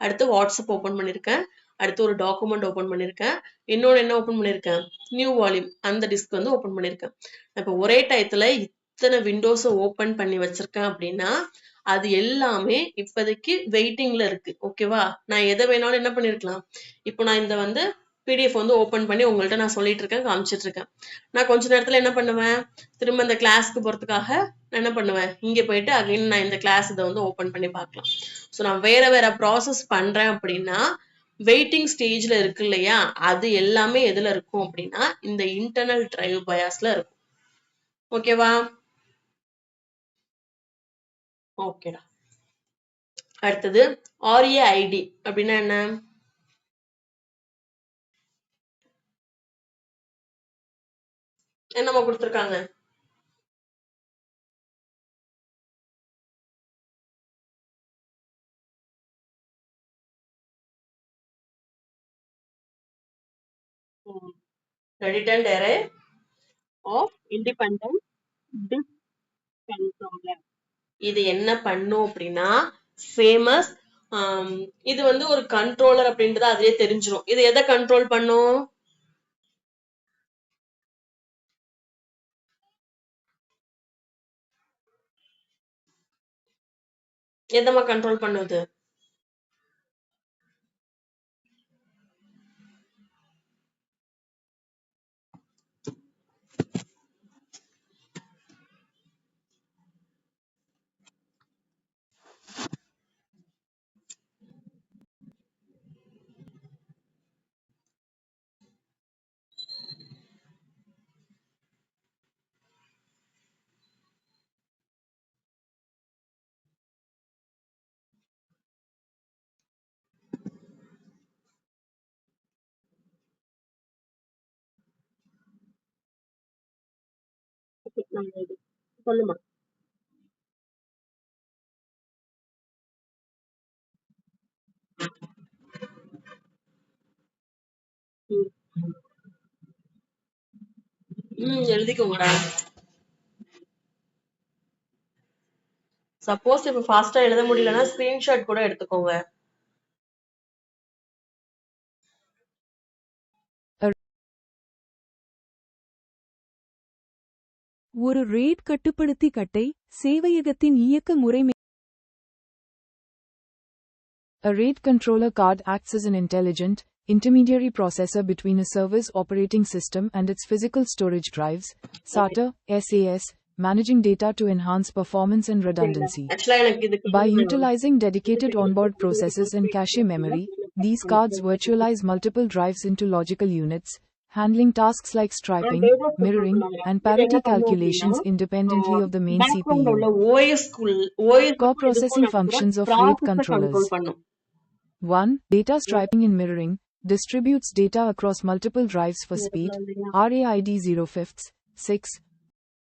S1: அடுத்து வாட்ஸ்அப் ஓபன் பண்ணிருக்கேன். அடுத்து ஒரு டாக்குமெண்ட் ஓபன் பண்ணிருக்கேன். இன்னொன்னு என்ன ஓபன் பண்ணிருக்கேன், நியூ வால்யூம், அந்த டிஸ்க் வந்து ஓபன் பண்ணிருக்கேன். இப்ப ஒரே டயத்துல இத்தனை விண்டோஸை ஓபன் பண்ணி வச்சிருக்கேன் அப்படின்னா அது எல்லாமே இப்போதைக்கு வெயிட்டிங்ல இருக்கு. ஓகேவா, நான் எதை வேணாலும் என்ன பண்ணிருக்கலாம், இப்போ நான் இந்த வந்து பிடிஎஃப் வந்து ஓபன் பண்ணி உங்கள்கிட்ட நான் சொல்லிட்டு இருக்கேன், காமிச்சிட்டு இருக்கேன். நான் கொஞ்ச நேரத்துல என்ன பண்ணுவேன், திரும்ப இந்த கிளாஸ்க்கு போறதுக்காக நான் என்ன பண்ணுவேன், இங்க போயிட்டு அகைன் நான் இந்த கிளாஸ் இதை வந்து ஓபன் பண்ணி பார்க்கலாம். ஸோ நான் வேற வேற ப்ராசஸ் பண்றேன் அப்படின்னா வெயிட்டிங் ஸ்டேஜ்ல இருக்கு இல்லையா, அது எல்லாமே எதுல இருக்கும் அப்படின்னா இந்த இன்டர்னல் டிரைவ் பயாஸ்ல இருக்கும். ஓகேவா, ஓகேடா. அடுத்தது RAID அப்படின்னா என்ன, என்னமா கொடுத்துருக்காங்க, redundant array of independent disk controller. இது என்ன பண்ணும் அப்படின்னா ஃபேமஸ், இது வந்து ஒரு கண்ட்ரோலர் அப்படின்றது அதுலயே தெரிஞ்சிடும். இது எதை கண்ட்ரோல் பண்ணும், எதமா கண்ட்ரோல் பண்ணுது, சொல்லுமா. எழுதிக்கோங்கடா. சப்போஸ் இப்ப ஃபாஸ்டா எழுத முடியலன்னா ஸ்கிரீன்ஷாட் கூட எடுத்துக்கோங்க.
S2: ஒரு RAID கட்டுப்படுத்தி கட்டை சேவையகத்தின் இயக்க முறைமை. A RAID controller card acts as an intelligent, intermediary processor between a server's operating system and its physical storage drives, SATA, SAS, managing data to enhance performance and redundancy. By utilizing dedicated onboard processors and cache memory, these cards virtualize multiple drives into logical units, handling tasks like striping, mirroring, and parity calculations independently of the main CPU. Core processing functions of RAID controllers. 1. Data striping and mirroring distributes data across multiple drives for speed. RAID 0/5, 6,